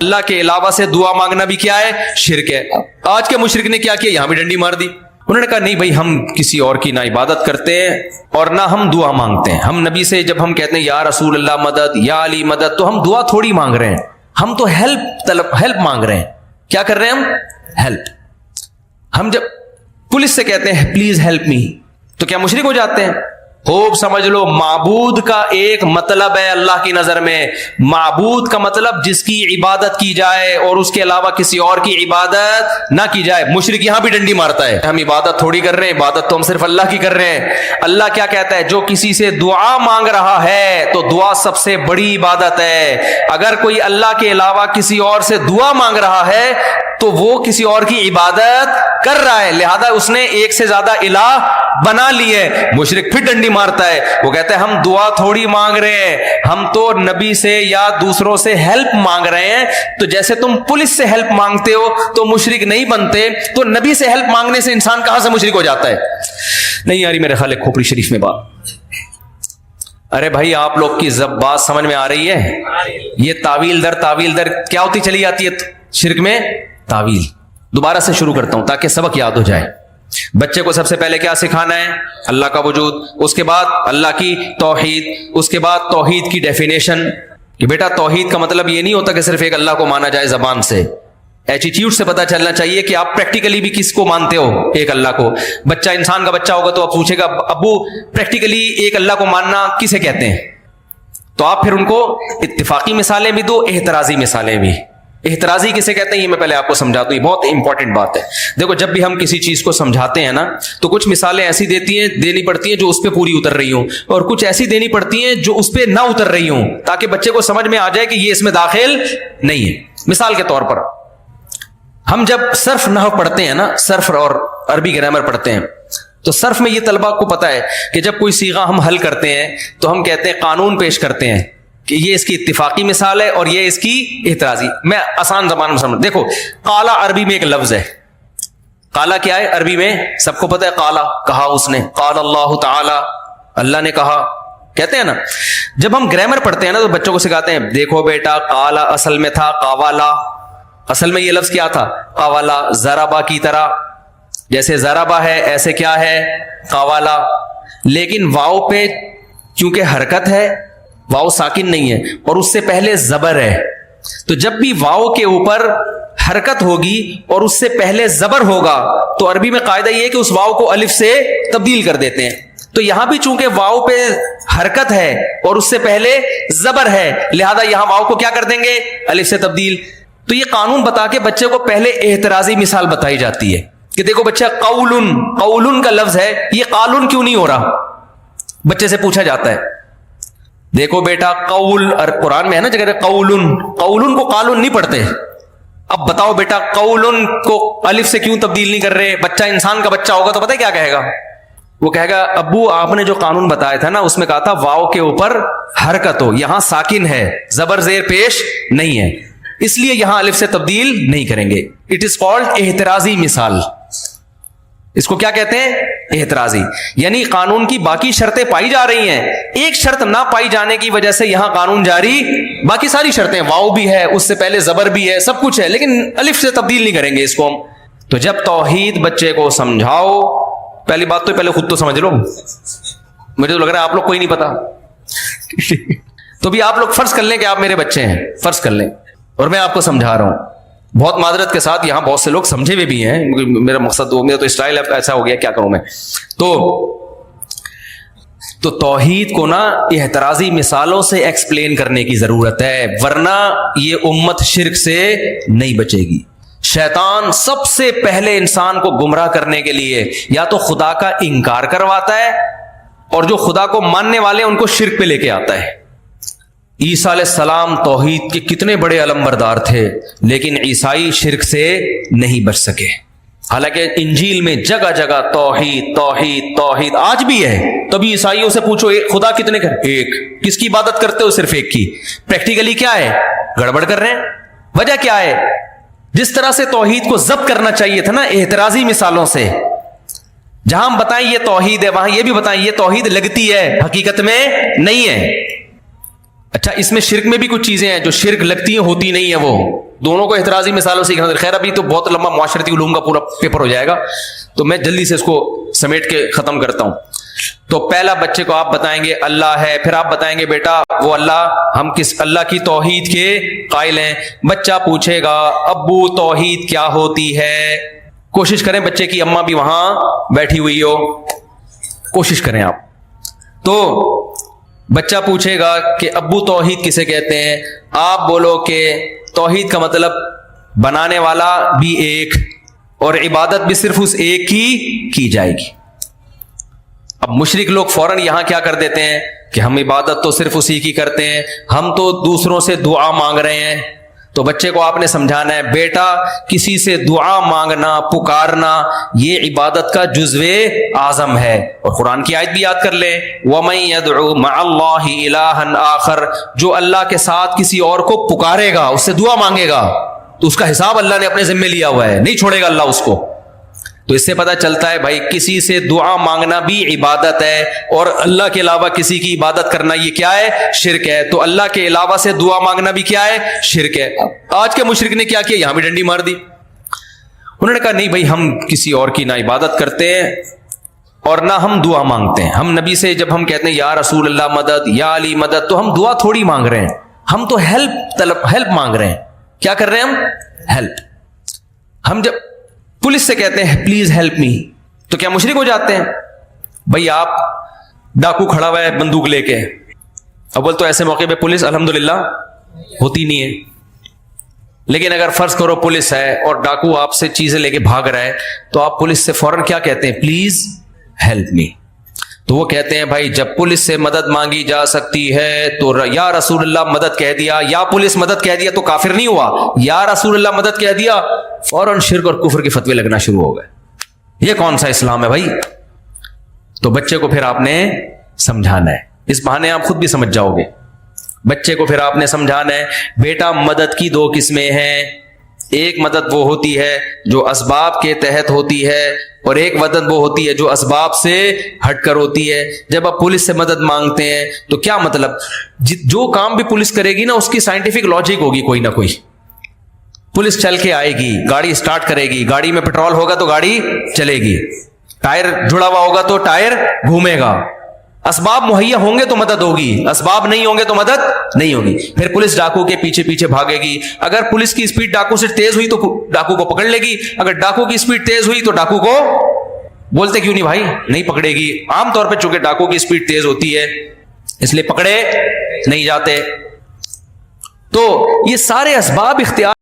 اللہ کے علاوہ سے دعا مانگنا بھی کیا ہے؟ شرک ہے. آج کے مشرک نے کیا کیا؟ یہاں بھی ڈنڈی مار دی. انہوں نے کہا نہیں بھائی، ہم کسی اور کی نہ عبادت کرتے ہیں اور نہ ہم دعا مانگتے ہیں. ہم نبی سے جب ہم کہتے ہیں یا رسول اللہ مدد، یا علی مدد، تو ہم دعا تھوڑی مانگ رہے ہیں، ہم تو ہیلپ مانگ رہے ہیں. کیا کر رہے ہیں ہم؟ ہیلپ. ہم جب پولیس سے کہتے ہیں پلیز ہیلپ می، تو کیا مشرک ہو جاتے ہیں؟ خوب سمجھ لو، معبود کا ایک مطلب ہے اللہ کی نظر میں. معبود کا مطلب جس کی عبادت کی جائے اور اس کے علاوہ کسی اور کی عبادت نہ کی جائے. مشرک یہاں بھی ڈنڈی مارتا ہے، ہم عبادت تھوڑی کر رہے ہیں، عبادت تو ہم صرف اللہ کی کر رہے ہیں. اللہ کیا کہتا ہے؟ جو کسی سے دعا مانگ رہا ہے تو دعا سب سے بڑی عبادت ہے. اگر کوئی اللہ کے علاوہ کسی اور سے دعا مانگ رہا ہے تو وہ کسی اور کی عبادت کر رہا ہے، لہذا اس نے ایک سے زیادہ الہ بنا لی ہے. مشرک پھر ڈنڈی مارتا ہے، وہ کہتا ہے ہم دعا تھوڑی مانگ رہے ہیں، ہم تو نبی سے یا دوسروں سے ہیلپ مانگ رہے ہیں. تو جیسے تم پولیس سے ہیلپ مانگتے ہو تو مشرک نہیں بنتے، تو نبی سے ہیلپ مانگنے سے انسان کہاں سے مشرک ہو جاتا ہے؟ نہیں یاری میرے خیال ہے کھوپڑی شریف میں بات. ارے بھائی آپ لوگ کی بات سمجھ میں آ رہی ہے؟ یہ تعویل در کیا ہوتی چلی جاتی ہے شرک میں؟ تعویل. دوبارہ سے شروع کرتا ہوں تاکہ سبق یاد ہو جائے. بچے کو سب سے پہلے کیا سکھانا ہے؟ اللہ کا وجود، اس کے بعد اللہ کی توحید، اس کے بعد توحید کی ڈیفینیشن کہ بیٹا توحید کا مطلب یہ نہیں ہوتا کہ صرف ایک اللہ کو مانا جائے زبان سے. ایٹیٹیوڈ سے پتہ چلنا چاہیے کہ آپ پریکٹیکلی بھی کس کو مانتے ہو؟ ایک اللہ کو. بچہ انسان کا بچہ ہوگا تو اب پوچھے گا ابو پریکٹیکلی ایک اللہ کو ماننا کسے کہتے ہیں؟ تو آپ پھر ان کو اتفاقی مثالیں بھی دو، احترازی مثالیں بھی. احترازی کسے کہتے ہیں یہ میں پہلے آپ کو سمجھا دوں، یہ بہت امپورٹنٹ بات ہے. دیکھو جب بھی ہم کسی چیز کو سمجھاتے ہیں نا تو کچھ مثالیں ایسی دینی پڑتی ہیں جو اس پہ پوری اتر رہی ہوں، اور کچھ ایسی دینی پڑتی ہیں جو اس پہ نہ اتر رہی ہوں، تاکہ بچے کو سمجھ میں آ جائے کہ یہ اس میں داخل نہیں ہے. مثال کے طور پر ہم جب صرف نحو پڑھتے ہیں نا، صرف اور عربی گرامر پڑھتے ہیں، تو صرف میں یہ طلبہ کو پتہ ہے کہ جب کوئی صیغہ ہم حل کرتے ہیں تو ہم کہتے ہیں قانون پیش کرتے ہیں کہ یہ اس کی اتفاقی مثال ہے اور یہ اس کی احترازی. میں آسان زبان میں سمجھ. دیکھو قالا عربی میں ایک لفظ ہے. قالا کیا ہے عربی میں؟ سب کو پتہ ہے. قالا کہا اس نے، قال اللہ تعالی، اللہ نے کہا، کہتے ہیں نا. جب ہم گرامر پڑھتے ہیں نا تو بچوں کو سکھاتے ہیں دیکھو بیٹا قالا اصل میں تھا قاوالا. اصل میں یہ لفظ کیا تھا؟ قاوالا. ضربا کی طرح، جیسے ضربا ہے ایسے کیا ہے؟ قاوالا. لیکن واو پہ چونکہ حرکت ہے، واو ساکن نہیں ہے اور اس سے پہلے زبر ہے، تو جب بھی واو کے اوپر حرکت ہوگی اور اس سے پہلے زبر ہوگا تو عربی میں قاعدہ یہ ہے کہ اس واو کو الف سے تبدیل کر دیتے ہیں. تو یہاں بھی چونکہ واو پہ حرکت ہے اور اس سے پہلے زبر ہے، لہذا یہاں واو کو کیا کر دیں گے؟ الف سے تبدیل. تو یہ قانون بتا کے بچے کو پہلے احترازی مثال بتائی جاتی ہے کہ دیکھو بچہ قولن کا لفظ ہے، یہ قالن کیوں نہیں ہو رہا؟ بچے سے پوچھا جاتا ہے دیکھو بیٹا قول، اور قرآن میں ہے نا جگہ قولن کو قالن نہیں پڑھتے. اب بتاؤ بیٹا قولن کو الف سے کیوں تبدیل نہیں کر رہے؟ بچہ انسان کا بچہ ہوگا تو پتہ ہے کیا کہے گا؟ وہ کہے گا ابو آپ نے جو قانون بتایا تھا نا اس میں کہا تھا واو کے اوپر حرکت ہو، یہاں ساکن ہے، زبر زیر پیش نہیں ہے، اس لیے یہاں الف سے تبدیل نہیں کریں گے. اٹ از کالڈ احترازی مثال. اس کو کیا کہتے ہیں؟ احترازی. یعنی قانون کی باقی شرطیں پائی جا رہی ہیں، ایک شرط نہ پائی جانے کی وجہ سے یہاں قانون جاری، باقی ساری شرطیں، واو بھی ہے، اس سے پہلے زبر بھی ہے، سب کچھ ہے، لیکن الف سے تبدیل نہیں کریں گے اس کو ہم. تو جب توحید بچے کو سمجھاؤ، پہلی بات تو پہلے خود تو سمجھ لو. مجھے تو لگ رہا ہے آپ لوگ کوئی نہیں پتا. تو بھی آپ لوگ فرض کر لیں کہ آپ میرے بچے ہیں، فرض کر لیں، اور میں آپ کو سمجھا رہا ہوں. بہت معذرت کے ساتھ یہاں بہت سے لوگ سمجھے ہوئے بھی ہیں، میرا مقصد میرا تو اسٹائل ایسا ہو گیا، کیا کروں میں. تو توحید کو نا احترازی مثالوں سے ایکسپلین کرنے کی ضرورت ہے، ورنہ یہ امت شرک سے نہیں بچے گی. شیطان سب سے پہلے انسان کو گمراہ کرنے کے لیے یا تو خدا کا انکار کرواتا ہے، اور جو خدا کو ماننے والے ان کو شرک پہ لے کے آتا ہے. عیسیٰ علیہ السلام توحید کے کتنے بڑے علم بردار تھے، لیکن عیسائی شرک سے نہیں بچ سکے. حالانکہ انجیل میں جگہ جگہ توحید توحید توحید آج بھی ہے. تبھی عیسائیوں سے پوچھو خدا کتنے کر؟ ایک. کس کی عبادت کرتے ہو؟ صرف ایک کی. پریکٹیکلی کیا ہے؟ گڑبڑ کر رہے ہیں. وجہ کیا ہے؟ جس طرح سے توحید کو ضبط کرنا چاہیے تھا نا احترازی مثالوں سے، جہاں ہم بتائیں یہ توحید ہے وہاں یہ بھی بتائیں یہ توحید لگتی ہے، حقیقت میں نہیں ہے. اچھا اس میں شرک میں بھی کچھ چیزیں ہیں جو شرک لگتی ہیں ہوتی نہیں ہے، وہ دونوں کو احترازی مثالوں سے سیکھنا. خیر ابھی تو بہت لمبا معاشرتی علوم کا پورا پیپر ہو جائے گا، تو میں جلدی سے اس کو سمیٹ کے ختم کرتا ہوں. تو پہلا بچے کو آپ بتائیں گے اللہ ہے، پھر آپ بتائیں گے بیٹا وہ اللہ، ہم کس اللہ کی توحید کے قائل ہیں. بچہ پوچھے گا ابو توحید کیا ہوتی ہے؟ کوشش کریں بچے کی اماں بھی وہاں بیٹھی ہوئی ہو، کوشش کریں آپ. تو بچہ پوچھے گا کہ ابو توحید کسے کہتے ہیں؟ آپ بولو کہ توحید کا مطلب بنانے والا بھی ایک اور عبادت بھی صرف اس ایک کی جائے گی. اب مشرک لوگ فوراً یہاں کیا کر دیتے ہیں کہ ہم عبادت تو صرف اسی کی کرتے ہیں، ہم تو دوسروں سے دعا مانگ رہے ہیں. تو بچے کو آپ نے سمجھانا ہے بیٹا کسی سے دعا مانگنا پکارنا یہ عبادت کا جزو اعظم ہے. اور قرآن کی آیت بھی یاد کر لیں وَمَن يَدْعُ مَعَ اللَّهِ إِلَٰهًا آخر، جو اللہ کے ساتھ کسی اور کو پکارے گا، اس سے دعا مانگے گا تو اس کا حساب اللہ نے اپنے ذمہ لیا ہوا ہے، نہیں چھوڑے گا اللہ اس کو. تو اس سے پتہ چلتا ہے بھائی کسی سے دعا مانگنا بھی عبادت ہے، اور اللہ کے علاوہ کسی کی عبادت کرنا یہ کیا ہے؟ شرک ہے. تو اللہ کے علاوہ سے دعا مانگنا بھی کیا ہے؟ شرک ہے. آج کے مشرک نے کیا کیا؟ یہاں بھی ڈنڈی مار دی. انہوں نے کہا نہیں بھائی ہم کسی اور کی نہ عبادت کرتے ہیں اور نہ ہم دعا مانگتے ہیں. ہم نبی سے جب ہم کہتے ہیں یا رسول اللہ مدد، یا علی مدد، تو ہم دعا تھوڑی مانگ رہے ہیں، ہم تو ہیلپ مانگ رہے ہیں. کیا کر رہے ہیں ہم؟ ہیلپ. ہم جب پولیس سے کہتے ہیں پلیز ہیلپ می تو کیا مشرک ہو جاتے ہیں؟ بھائی آپ ڈاکو کھڑا ہوا ہے بندوق لے کے، اول تو ایسے موقع پہ پولیس الحمدللہ ہوتی نہیں ہے، لیکن اگر فرض کرو پولیس ہے اور ڈاکو آپ سے چیزیں لے کے بھاگ رہا ہے تو آپ پولیس سے فوراً کیا کہتے ہیں؟ Please help me. تو وہ کہتے ہیں بھائی جب پولیس سے مدد مانگی جا سکتی ہے تو یا رسول اللہ مدد کہہ دیا، یا پولیس مدد کہہ دیا تو کافر نہیں ہوا، یا رسول اللہ مدد کہہ دیا فوراً شرک اور کفر کے فتوے لگنا شروع ہو گئے. یہ کون سا اسلام ہے بھائی؟ تو بچے کو پھر آپ نے سمجھانا ہے، اس بہانے آپ خود بھی سمجھ جاؤ گے. بچے کو پھر آپ نے سمجھانا ہے بیٹا مدد کی دو قسمیں ہیں، ایک مدد وہ ہوتی ہے جو اسباب کے تحت ہوتی ہے، اور ایک مدد وہ ہوتی ہے جو اسباب سے ہٹ کر ہوتی ہے. جب آپ پولیس سے مدد مانگتے ہیں تو کیا مطلب؟ جو کام بھی پولیس کرے گی نا اس کی سائنٹیفک لاجک ہوگی کوئی نہ کوئی. پولیس چل کے آئے گی، گاڑی سٹارٹ کرے گی، گاڑی میں پیٹرول ہوگا تو گاڑی چلے گی، ٹائر جڑا ہوا ہوگا تو ٹائر گھومے گا. اسباب مہیا ہوں گے تو مدد ہوگی، اسباب نہیں ہوں گے تو مدد نہیں ہوگی. پھر پولیس ڈاکو کے پیچھے پیچھے بھاگے گی، اگر پولیس کی اسپیڈ ڈاکو سے تیز ہوئی تو ڈاکو کو پکڑ لے گی، اگر ڈاکو کی اسپیڈ تیز ہوئی تو ڈاکو کو بولتے کیوں نہیں بھائی نہیں پکڑے گی. عام طور پہ چونکہ ڈاکو کی اسپیڈ تیز ہوتی ہے اس لیے پکڑے نہیں جاتے. تو یہ سارے اسباب اختیار